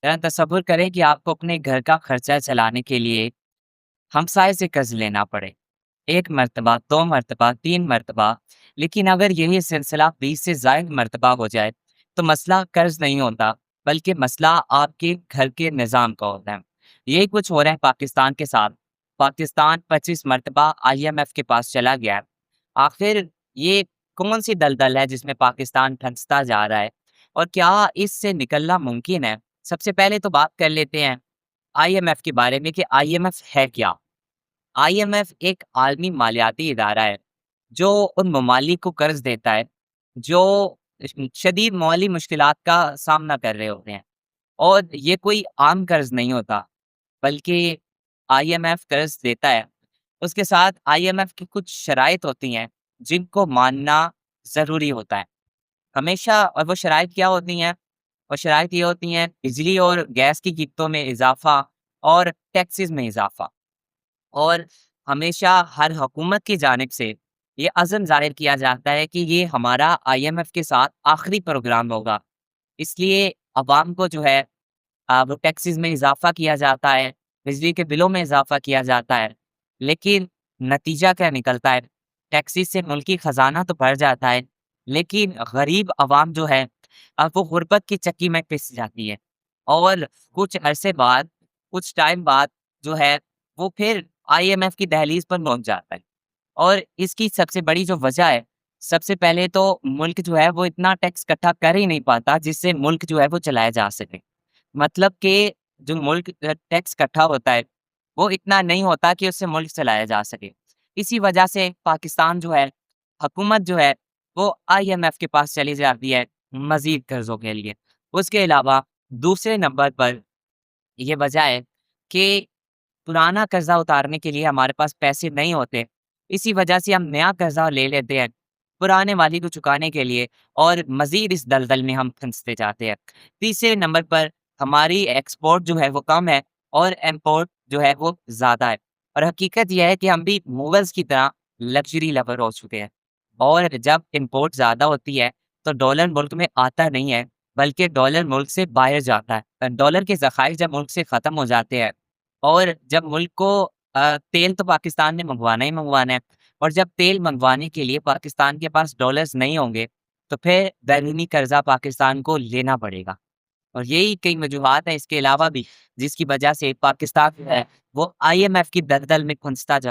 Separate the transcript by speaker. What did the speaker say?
Speaker 1: ज़रा तसव्वुर करें कि आपको अपने घर का खर्चा चलाने के लिए हमसाये से कर्ज़ लेना पड़े। 1 मर्तबा, 2 मर्तबा, 3 मर्तबा, लेकिन अगर यही सिलसिला 20 से ज़ायद मर्तबा हो जाए, तो मसला कर्ज़ नहीं होता, बल्कि मसला आपके घर के निज़ाम का होता है। यही कुछ हो रहा है पाकिस्तान के साथ। पाकिस्तान 25 मर्तबा IMF के पास चला गया है। आखिर ये कौन-सी दलदल है जिसमें पाकिस्तान धँसता जा रहा है और क्या इससे निकलना मुमकिन है? सबसे पहले तो बात कर लेते हैं IMF के बारे में कि IMF है क्या? IMF एक आलमी मालियाती इदारा है, जो उन ममालिक को कर्ज़ देता है, जो शदीद माली मुश्किलात का सामना कर रहे होते हैं। और ये कोई आम कर्ज़ नहीं होता, बल्कि IMF कर्ज़ देता है। उसके साथ IMF की कुछ शराइत होती हैं, जिनको मानना ज़रूरी होता है। हमेशा और वो शराइत क्या होती हैं? वो शराइत ये होती हैं, बिजली और गैस की कीमतों में इज़ाफ़ा और टैक्सेस में इज़ाफ़ा। और हमेशा हर हुकूमत की जानिब से ये अज़्म ज़ाहिर किया जाता है कि ये हमारा IMF के साथ आखिरी प्रोग्राम होगा। इसलिए अवाम को जो है वो टैक्सेस में इज़ाफ़ा किया जाता है, बिजली के बिलों में इज़ाफ़ा किया जाता है। लेकिन नतीजा क्या निकलता है? टैक्सेस से मुल्की ख़ज़ाना तो बढ़ जाता है, लेकिन गरीब अवाम जो है वो गुर्बत की चक्की में पिस जाती है। और कुछ अरसे बाद, कुछ टाइम बाद जो है, वो फिर IMF की दहलीज़ पर पहुँच जाता है। और इसकी सबसे बड़ी जो वजह है, सबसे पहले तो मुल्क जो है वो इतना टैक्स इकट्ठा कर ही नहीं पाता जिससे मुल्क जो है वो चलाया जा सके। मतलब कि जो मुल्क टैक्स इकट्ठा होता है, वो इतना नहीं होता कि उससे मुल्क चलाया जा सके। इसी वजह से पाकिस्तान जो है, हुकूमत जो है, वो IMF के पास चली जाती है मज़ीद कर्ज़ों के लिए। उसके अलावा दूसरे नंबर पर ये वजह है कि पुराना कर्ज़ा उतारने के लिए हमारे पास पैसे नहीं होते। इसी वजह से हम नया कर्ज़ा ले लेते हैं, पुराने वाले को चुकाने के लिए और मज़ीद इस दलदल में हम फंसते जाते हैं। तीसरे नंबर पर हमारी एक्सपोर्ट जो है वो कम है और इम्पोर्ट जो है वो ज़्यादा है। और हकीकत ये है कि हम भी मुगल्स की तरह लग्ज़री लवर हो चुके हैं। और जब इम्पोर्ट ज़्यादा होती है, तो डॉलर मुल्क में आता नहीं है, बल्कि डॉलर मुल्क से बाहर जाता है। डॉलर के ज़खायर जब मुल्क से ख़त्म हो जाते हैं और जब मुल्क को तेल तो पाकिस्तान ने मंगवाना ही मंगवाना है और जब तेल मंगवाने के लिए पाकिस्तान के पास डॉलर्स नहीं होंगे, तो फिर बैरूनी कर्ज़ा पाकिस्तान को लेना पड़ेगा। और यही कई वजूहात हैं इसके अलावा भी, जिसकी वजह से पाकिस्तान जो है, वो IMF की दलदल में फंसता जा